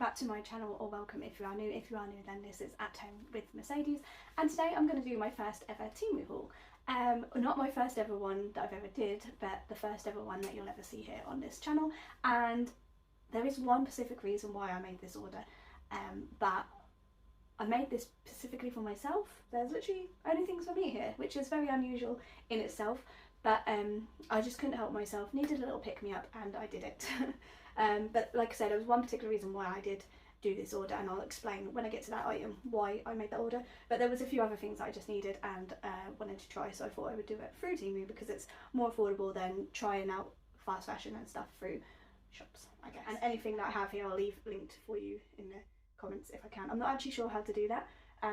back to my channel, or welcome if you are new. If you are new, then this is at home with Mercedes, and today I'm going to do my first ever Temu haul. Not my first ever one that I've ever did, but the first ever one that you'll ever see here on this channel. And there is one specific reason why I made this order, but I made this specifically for myself. There's literally only things for me here, which is very unusual in itself, but I just couldn't help myself, needed a little pick-me-up, and I did it. But like I said, there was one particular reason why I did do this order, and I'll explain when I get to that item why I made that order. But there was a few other things that I just needed and wanted to try, so I thought I would do it through Temu because it's more affordable than trying out fast fashion and stuff through shops, I guess. And anything that I have here I'll leave linked for you in the comments if I can. I'm not actually sure how to do that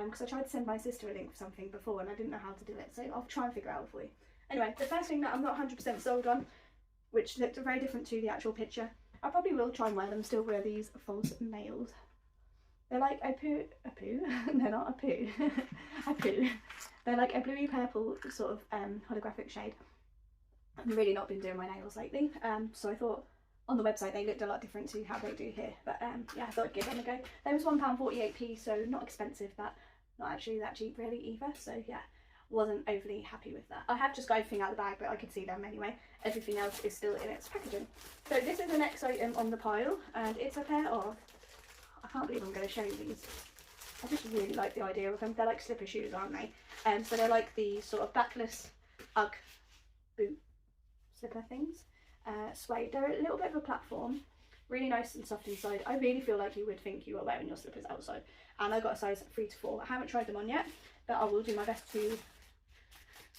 because I tried to send my sister a link for something before and I didn't know how to do it, so I'll try and figure it out for you. Anyway, the first thing that I'm not 100% sold on, which looked very different to the actual picture, I probably will try and wear them, still wear these false nails. They're like a poo, they're not a poo, a poo. They're like a bluey purple sort of holographic shade. I've really not been doing my nails lately, so I thought on the website they looked a lot different to how they do here. But yeah, I thought I'd give them a go. They was £1.48p, so not expensive, but not actually that cheap really either. So yeah, wasn't overly happy with that. I have just got everything out of the bag, but I could see them anyway. Everything else is still in its packaging. So this is the next item on the pile, and it's a pair of, I can't believe I'm going to show you these. I just really like the idea of them. They're like slipper shoes, aren't they? So they're like the sort of backless Ugg boot slipper things. Suede. They're a little bit of a platform, really nice and soft inside. I really feel like you would think you were wearing your slippers outside. And I got a size 3 to 4. I haven't tried them on yet, but I will do my best to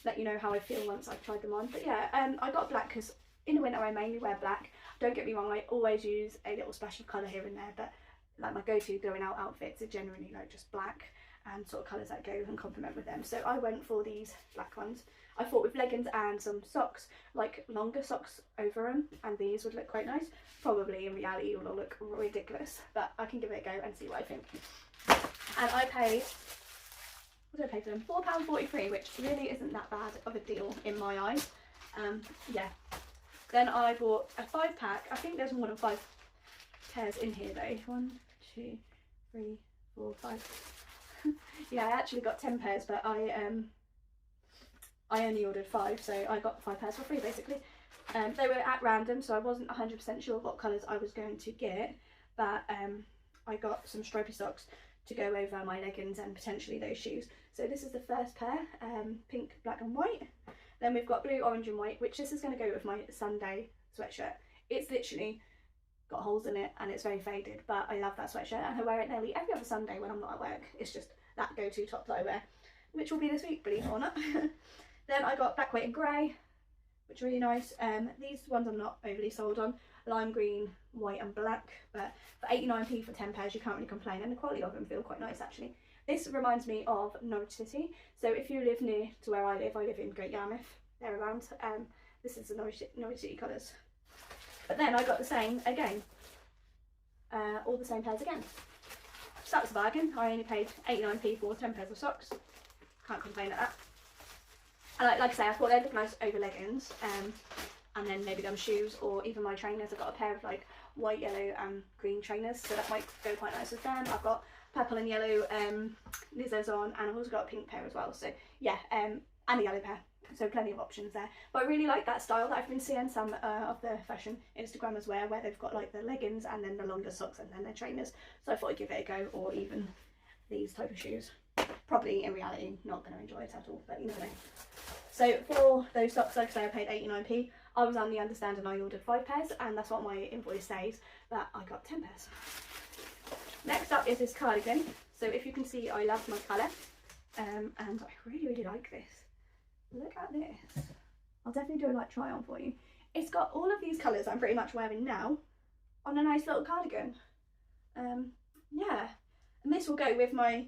let you know how I feel once I've tried them on. But yeah, I got black because in the winter I mainly wear black. Don't get me wrong, I always use a little splash of colour here and there, but like my go-to going out outfits are generally like just black and sort of colours that go and complement with them. So I went for these black ones. I thought with leggings and some socks, like longer socks over them, and these would look quite nice. Probably in reality it will look ridiculous, but I can give it a go and see what I think. And I paid, what did I pay for them? £4.43, which really isn't that bad of a deal in my eyes. Yeah. Then I bought a 5-pack. I think there's more than 5 pairs in here though. 1, 2, 3, 4, 5. Yeah, I actually got 10 pairs, but I only ordered 5, so I got 5 pairs for free basically. They were at random, so I wasn't 100% sure what colours I was going to get, but I got some stripy socks to go over my leggings and potentially those shoes. So this is the first pair, pink, black and white. Then we've got blue, orange and white, which this is going to go with my Sunday sweatshirt. It's literally got holes in it and it's very faded, but I love that sweatshirt and I wear it nearly every other Sunday when I'm not at work. It's just that go-to top that I wear, which will be this week, believe it or not. Then I got black, white and grey, which are really nice. These ones I'm not overly sold on. Lime green, white and black, but for 89p for 10 pairs you can't really complain, and the quality of them feel quite nice actually. This reminds me of Norwich City, so if you live near to where I live in Great Yarmouth, they're around. This is the Norwich City colours. But then I got the same again, all the same pairs again. So that was a bargain. I only paid 89p for 10 pairs of socks. Can't complain at that. And like I say, I thought they'd look nice over leggings, and then maybe them shoes or even my trainers. I've got a pair of like white, yellow and green trainers, so that might go quite nice with them. I've got purple and yellow Lizzos on, and I've also got a pink pair as well. So yeah, and a yellow pair. So plenty of options there. But I really like that style that I've been seeing some of the fashion Instagrammers wear, where they've got like the leggings and then the longer socks and then their trainers. So I thought I'd give it a go, or even these type of shoes. Probably in reality not going to enjoy it at all, but you never know. So for those socks, like I say, I paid 89p. I was on the understanding I ordered 5 pairs, and that's what my invoice says, but I got 10 pairs. Next up is this cardigan. So if you can see, I love my colour, and I really like this. Look at this. I'll definitely do a like try on for you. It's got all of these colours I'm pretty much wearing now on a nice little cardigan. Yeah, and this will go with my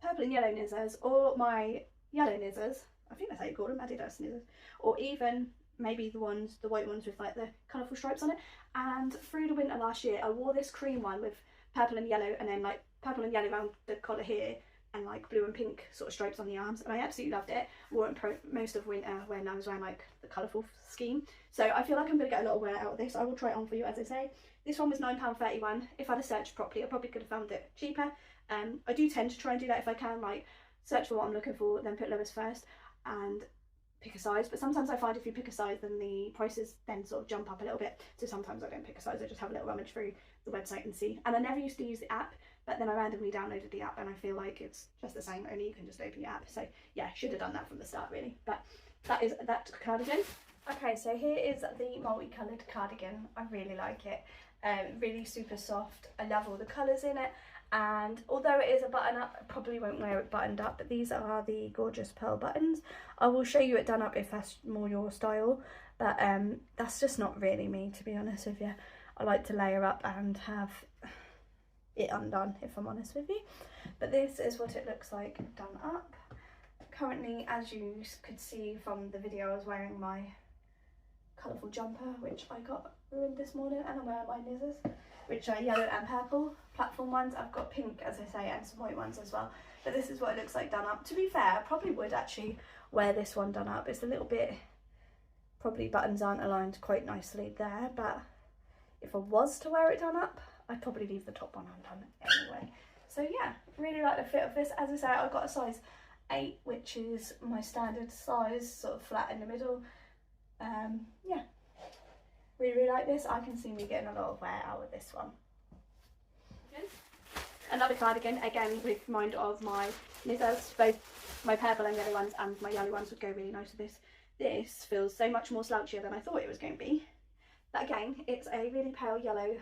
purple and yellow nizzers, or my yellow nizzers. I think that's how you call them, Adidas nizzers, or even maybe the white ones with like the colourful stripes on it. And through the winter last year I wore this cream one with purple and yellow, and then like purple and yellow around the collar here, and like blue and pink sort of stripes on the arms, and I absolutely loved it. Wore it most of winter when I was wearing like the colourful scheme. So I feel like I'm going to get a lot of wear out of this. I will try it on for you, as I say. This one was £9.31. If I'd have searched properly, I probably could have found it cheaper. I do tend to try and do that if I can, like search for what I'm looking for, then put lowest first and pick a size. But sometimes I find if you pick a size, then the prices then sort of jump up a little bit. So sometimes I don't pick a size, I just have a little rummage through the website and see. And I never used to use the app, but then I randomly downloaded the app and I feel like it's just the same, only you can just open your app. So yeah, should have done that from the start really. But that is that cardigan. Okay, so here is the multicoloured cardigan. I really like it. Really super soft. I love all the colours in it. And although it is a button up, I probably won't wear it buttoned up, but these are the gorgeous pearl buttons. I will show you it done up if that's more your style, but that's just not really me, to be honest with you. I like to layer up and have it undone, if I'm honest with you. But this is what it looks like done up. Currently, as you could see from the video, I was wearing my colourful jumper, which I got ruined this morning, and I'm wearing my knickers, which are yellow and purple platform ones. I've got pink, as I say, and some white ones as well. But this is what it looks like done up. To be fair, I probably would actually wear this one done up. It's a little bit, probably buttons aren't aligned quite nicely there, but if I was to wear it done up, I'd probably leave the top one undone anyway. So yeah, really like the fit of this. As I say, I got a size 8, which is my standard size, sort of flat in the middle. Yeah. Really like this. I can see me getting a lot of wear out of this one. Another cardigan, again with mind of my knickers, both my purple and yellow ones and my yellow ones would go really nice with this. This feels so much more slouchier than I thought it was going to be. But again, it's a really pale yellow,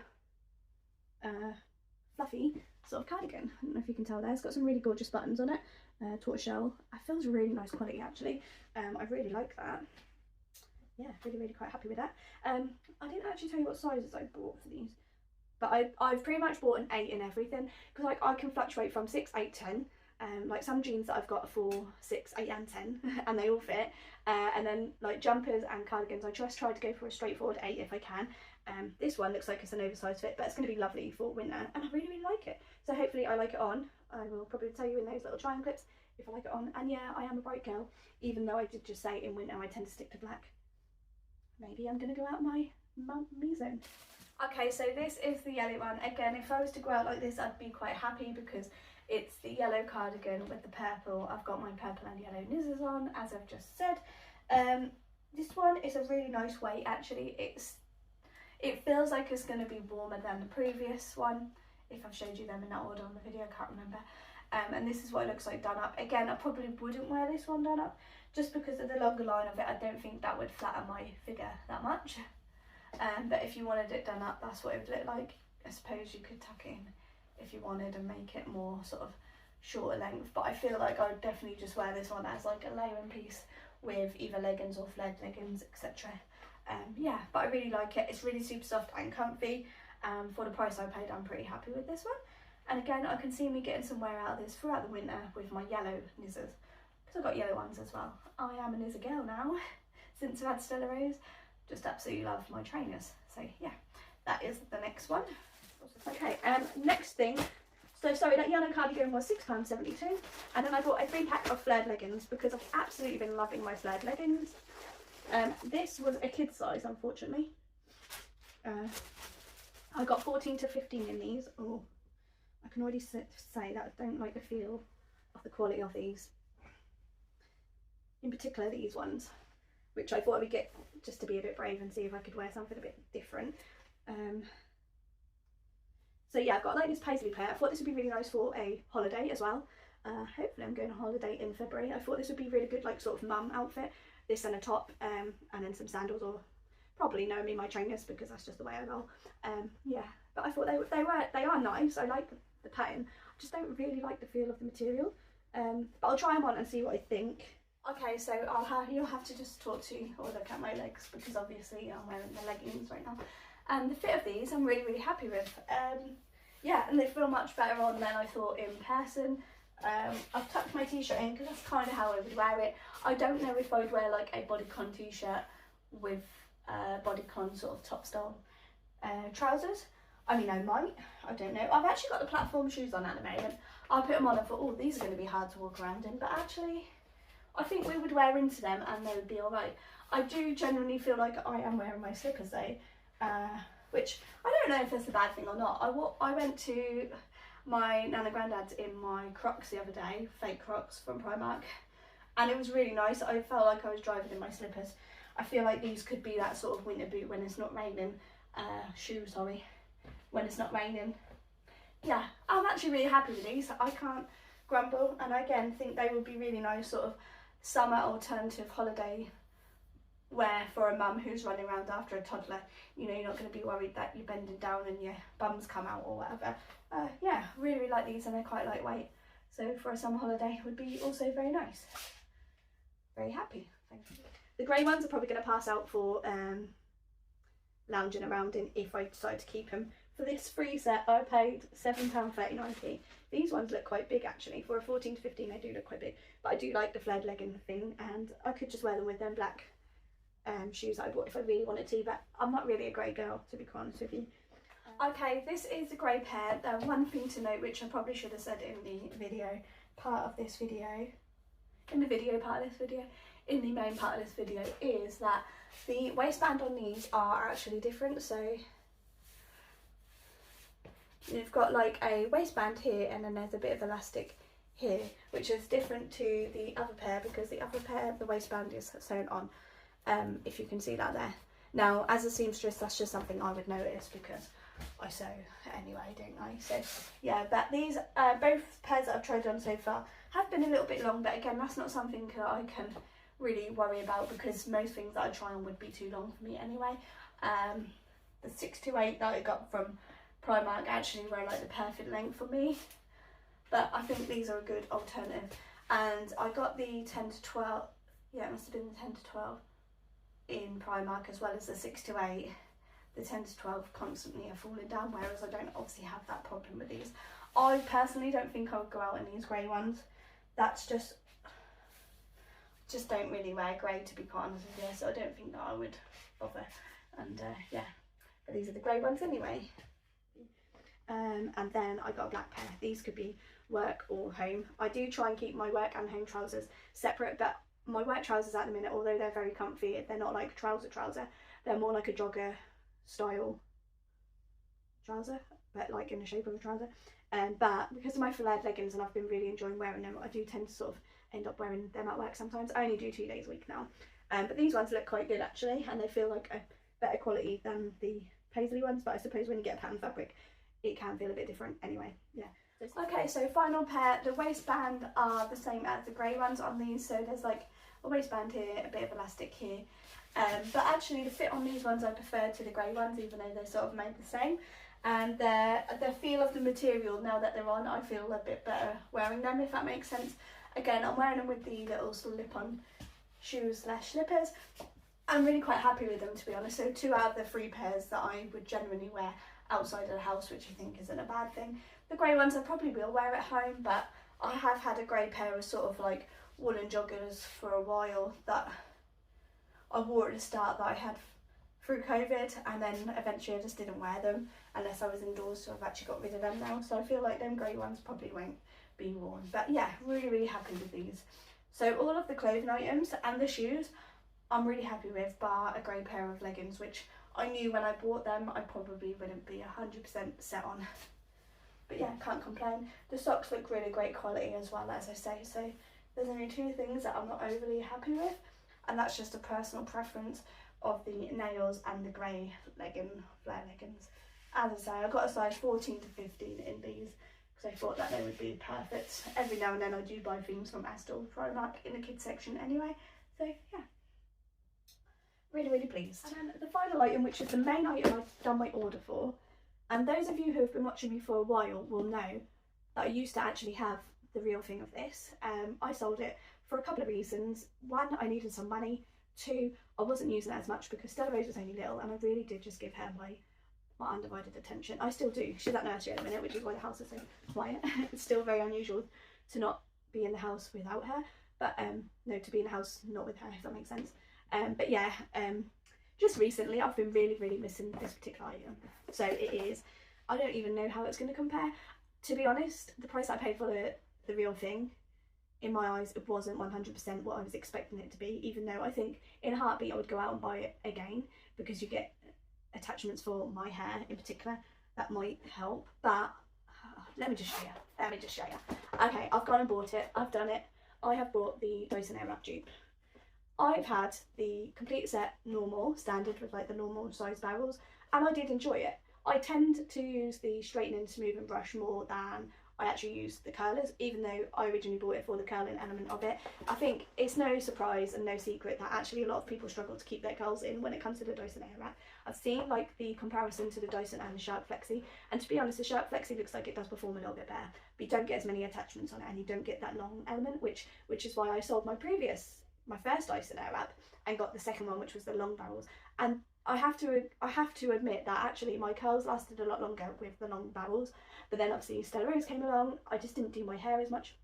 fluffy sort of cardigan. I don't know if you can tell there. It's got some really gorgeous buttons on it. Tortoiseshell. It feels really nice quality actually. I really like that. Yeah, really quite happy with that. I didn't actually tell you what sizes I bought for these, but I've pretty much bought an 8 in everything, because like I can fluctuate from 6, 8, 10. Like some jeans that I've got are for 6, 8 and 10 and they all fit, and then like jumpers and cardigans I just try to go for a straightforward 8 if I can. This one looks like it's an oversized fit, but it's going to be lovely for winter and I really like it, so hopefully I like it on. I will probably tell you in those little triangle clips if I like it on. And yeah, I am a bright girl, even though I did just say in winter I tend to stick to black. Maybe I'm going to go out my me zone. Okay, so this is the yellow one. Again, if I was to go out like this, I'd be quite happy because it's the yellow cardigan with the purple. I've got my purple and yellow knickers on, as I've just said. This one is a really nice weight actually. It feels like it's going to be warmer than the previous one. If I've showed you them in that order on the video, I can't remember. And this is what it looks like done up. Again, I probably wouldn't wear this one done up, just because of the longer line of it. I don't think that would flatter my figure that much. But if you wanted it done up, that's what it would look like. I suppose you could tuck it in if you wanted and make it more sort of shorter length, but I feel like I would definitely just wear this one as like a layering piece with either leggings or flared leggings, etc. Yeah, but I really like it. It's really super soft and comfy. For the price I paid, I'm pretty happy with this one. And again, I can see me getting some wear out of this throughout the winter with my yellow knickers, because I've got yellow ones as well. I am a knicker girl now since I've had Stella-Rose. Just absolutely love my trainers. So yeah, that is the next one. Okay, next thing. So sorry, that yellow cardigan was £6.72, and then I bought a 3-pack of flared leggings because I've absolutely been loving my flared leggings. This was a kid's size, unfortunately. I got 14 to 15 in these. Oh, I can already say that I don't like the feel of the quality of these. In particular these ones, which I thought I would get just to be a bit brave and see if I could wear something a bit different. So yeah, I've got like this paisley pair. I thought this would be really nice for a holiday as well. Hopefully I'm going on holiday in February. I thought this would be really good, like sort of mum outfit. This and a top, and then some sandals, or probably no, my trainers, because that's just the way I roll. Yeah, but I thought they are nice. I like the pattern. I just don't really like the feel of the material. But I'll try them on and see what I think. Okay, so you'll have to just talk to or look at my legs, because obviously I'm wearing the leggings right now. And the fit of these I'm really happy with. Yeah, and they feel much better on than I thought in person. I've tucked my t-shirt in because that's kind of how I would wear it. I don't know if I would wear like a bodycon t-shirt with bodycon sort of top style trousers. I mean, I might, I don't know. I've actually got the platform shoes on at the moment. I put them on and thought, oh, these are going to be hard to walk around in, but actually I think we would wear into them and they would be alright. I do genuinely feel like I am wearing my slippers though, which I don't know if that's a bad thing or not. I went to my Nana Grandad's in my Crocs the other day, fake Crocs from Primark, and it was really nice. I felt like I was driving in my slippers. I feel like these could be that sort of winter boot when it's not raining, shoe, sorry, when it's not raining. Yeah, I'm actually really happy with these. I can't grumble, and I again think they would be really nice sort of summer alternative holiday wear for a mum who's running around after a toddler. You know, you're not going to be worried that you're bending down and your bums come out or whatever. Yeah, really like these, and they're quite lightweight. So for a summer holiday would be also very nice. Very happy, thank you. The grey ones are probably going to pass out for lounging around in if I decide to keep them. For this free set I paid £7.39p. These ones look quite big actually. For a 14 to 15 they do look quite big. But I do like the flared legging thing, and I could just wear them with them black shoes that I bought if I really wanted to, but I'm not really a grey girl, to be quite honest with you. Okay, this is a grey pair. One thing to note, which I probably should have said in the video part of this video, in the main part of this video, is that the waistband on these are actually different. So you've got like a waistband here, and then there's a bit of elastic here, which is different to the other pair, because the other pair the waistband is sewn on, if you can see that there. Now as a seamstress, that's just something I would notice because I sew anyway, don't I? So yeah, but these both pairs that I've tried on so far have been a little bit long, but again, that's not something that I can really worry about because most things that I try on would be too long for me anyway. The 6 to 8 that I got from Primark actually were like the perfect length for me, but I think these are a good alternative. And I got the 10 to 12, yeah, it must have been the 10 to 12 in Primark, as well as the 6 to 8. The 10 to 12 constantly are falling down, whereas I don't obviously have that problem with these. I personally don't think I would go out in these grey ones. That's just don't really wear grey, to be quite honest with you, so I don't think that I would bother. And yeah, but these are the grey ones anyway. And then I got a black pair. These could be work or home. I do try and keep my work and home trousers separate, but my work trousers at the minute, although they're very comfy, they're not like trouser, they're more like a jogger style trouser, but like in the shape of a trouser. But because of my flared leggings and I've been really enjoying wearing them, I do tend to sort of end up wearing them at work sometimes. I only do 2 days a week now, but these ones look quite good actually, and they feel like a better quality than the paisley ones, but I suppose when you get a pattern fabric it can feel a bit different anyway. Yeah. Okay, so final pair. The waistband are the same as the grey ones on these, so there's like a waistband here, a bit of elastic here, but actually the fit on these ones I prefer to the grey ones, even though they're sort of made the same. And the feel of the material now that they're on, I feel a bit better wearing them, if that makes sense. Again, I'm wearing them with the little slip-on shoes slash slippers. I'm really quite happy with them, to be honest. So 2 out of the 3 pairs that I would generally wear outside of the house, which I think isn't a bad thing. The grey ones I probably will wear at home, but I have had a grey pair of sort of like woolen joggers for a while that I wore at the start that I had through COVID, and then eventually I just didn't wear them unless I was indoors, so I've actually got rid of them now. So I feel like them grey ones probably won't be worn, but yeah, really happy with these. So all of the clothing items and the shoes I'm really happy with, bar a grey pair of leggings, which I knew when I bought them I probably wouldn't be 100% set on. But yeah, can't complain. The socks look really great quality as well, as I say, so there's only 2 things that I'm not overly happy with, and that's just a personal preference of the nails and the grey flare leggings. As I say, I got a size 14 to 15 in these because I thought that they would be perfect. Every now and then I do buy things from Asda or Primark in the kids section anyway, so yeah. Really pleased. And then the final item, which is the main item I've done my order for, and those of you who have been watching me for a while will know that I used to actually have the real thing of this. I sold it for a couple of reasons. 1, I needed some money. 2, I wasn't using it as much because Stella-Rose was only little, and I really did just give her my undivided attention. I still do. She's at nursery at the minute, which is why the house is so quiet. It's still very unusual to not be in the house without her, but no, to be in the house not with her, if that makes sense. But yeah, just recently I've been really missing this particular item. So it is, I don't even know how it's going to compare. to be honest, the price I paid for the real thing, in my eyes, it wasn't 100% what I was expecting it to be, even though I think in a heartbeat I would go out and buy it again, because you get attachments for my hair in particular that might help. But let me just show you. Okay, I've gone and bought it. I've done it. I have bought the Dyson Airwrap dupe. I've had the complete set normal, standard with like the normal size barrels, and I did enjoy it. I tend to use the straighten and smooth and brush more than I actually use the curlers, even though I originally bought it for the curling element of it. I think it's no surprise and no secret that actually a lot of people struggle to keep their curls in when it comes to the Dyson Airwrap. I've seen like the comparison to the Dyson and the Shark Flexi, and to be honest, the Shark Flexi looks like it does perform a little bit better, but you don't get as many attachments on it, and you don't get that long element, which is why I sold my first Dyson Airwrap and got the second one, which was the long barrels. And I have to admit that actually my curls lasted a lot longer with the long barrels, but then obviously Stella-Rose came along. I just didn't do my hair as much,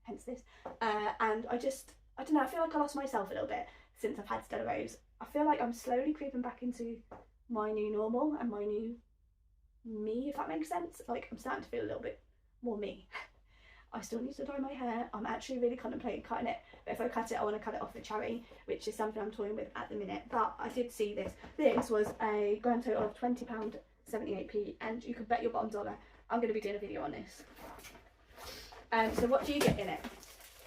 hence this, and I don't know, I feel like I lost myself a little bit since I've had Stella-Rose. I feel like I'm slowly creeping back into my new normal and my new me, if that makes sense. Like, I'm starting to feel a little bit more me. I still need to dye my hair. I'm actually really contemplating cutting it, but if I cut it, I want to cut it off the charity, which is something I'm toying with at the minute. But I did see this. This was a grand total of £20.78p, and you can bet your bottom dollar I'm going to be doing a video on this. So what do you get in it?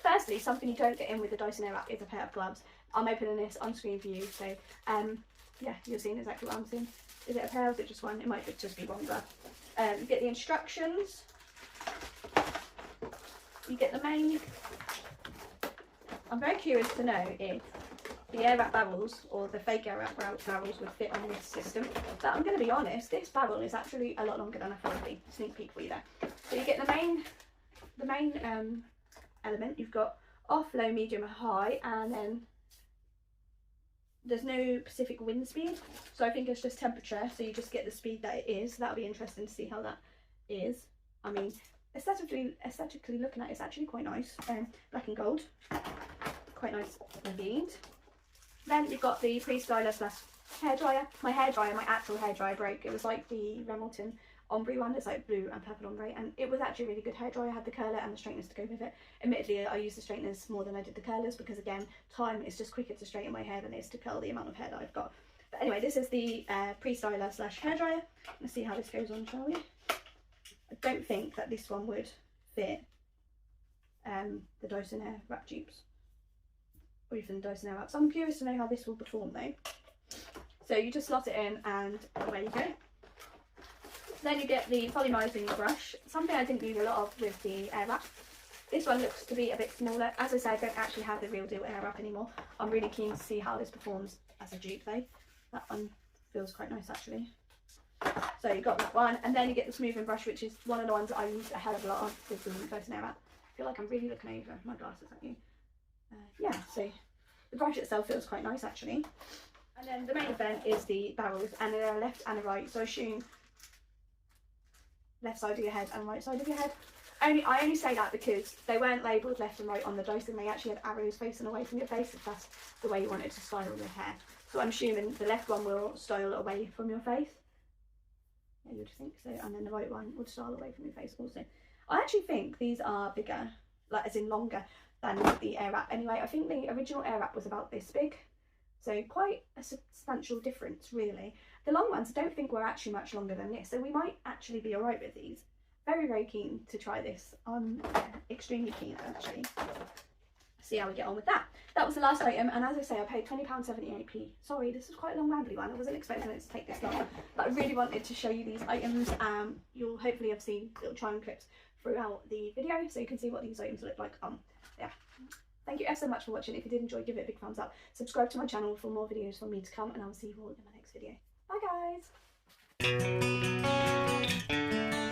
Firstly, something you don't get in with the Dyson Airwrap is a pair of gloves. I'm opening this on screen for you, so yeah, you're seeing exactly what I'm seeing. Is it a pair or is it just one? It might just be one glove. You get the instructions. You get the main. I'm very curious to know if the Airwrap barrels or the fake Airwrap barrels would fit on this system. But I'm going to be honest, this barrel is actually a lot longer than I thought it would be. Sneak peek for you there. So you get the main element. You've got off, low, medium, and high, and then there's no specific wind speed. So I think it's just temperature. So you just get the speed that it is. So that'll be interesting to see how that is. I mean, aesthetically looking at it, it's actually quite nice. Black and gold, quite nice indeed. Then you've got the pre-styler / hairdryer. My actual hairdryer broke. It was like the Remington ombre one. It's like blue and purple ombre, and it was actually a really good hairdryer. I had the curler and the straighteners to go with it. Admittedly, I used the straighteners more than I did the curlers because, again, time is just quicker to straighten my hair than it is to curl the amount of hair that I've got. But anyway, this is the pre-styler / hairdryer. Let's see how this goes on, shall we? I don't think that this one would fit the Dyson Airwrap dupes, or even the Dyson Airwrap. So I'm curious to know how this will perform though. So you just slot it in and away you go. Then you get the volumizing brush, something I didn't use a lot of with the Airwrap. This one looks to be a bit smaller. As I said, I don't actually have the real deal Airwrap anymore. I'm really keen to see how this performs as a dupe though. That one feels quite nice actually. So you got that one, and then you get the smoothing brush, which is one of the ones that I use a hell of a lot of with the Dyson Airwrap. I feel like I'm really looking over my glasses at you. Yeah, so the brush itself feels quite nice actually. And then the main event is the barrels, and they're a left and a right. So I assume left side of your head and right side of your head. I only say that because they weren't labelled left and right on the Dyson. They actually had arrows facing away from your face if that's the way you wanted to style your hair. So I'm assuming the left one will style away from your face. Yeah, you'd think so. And then the right one would style away from your face also. I actually think these are bigger, like as in longer, than the Airwrap. Anyway, I think the original Airwrap was about this big. So quite a substantial difference really. The long ones I don't think were actually much longer than this. So we might actually be alright with these. Very, very keen to try this. I'm extremely keen actually. See how we get on with that. That was the last item, and as I say, I paid £20.78p. Sorry, this was quite a long rambly one. I wasn't expecting it to take this long, but I really wanted to show you these items. You'll hopefully have seen little chime clips throughout the video, so you can see what these items look like. Yeah. Thank you ever so much for watching. If you did enjoy, give it a big thumbs up. Subscribe to my channel for more videos from me to come, and I'll see you all in my next video. Bye guys.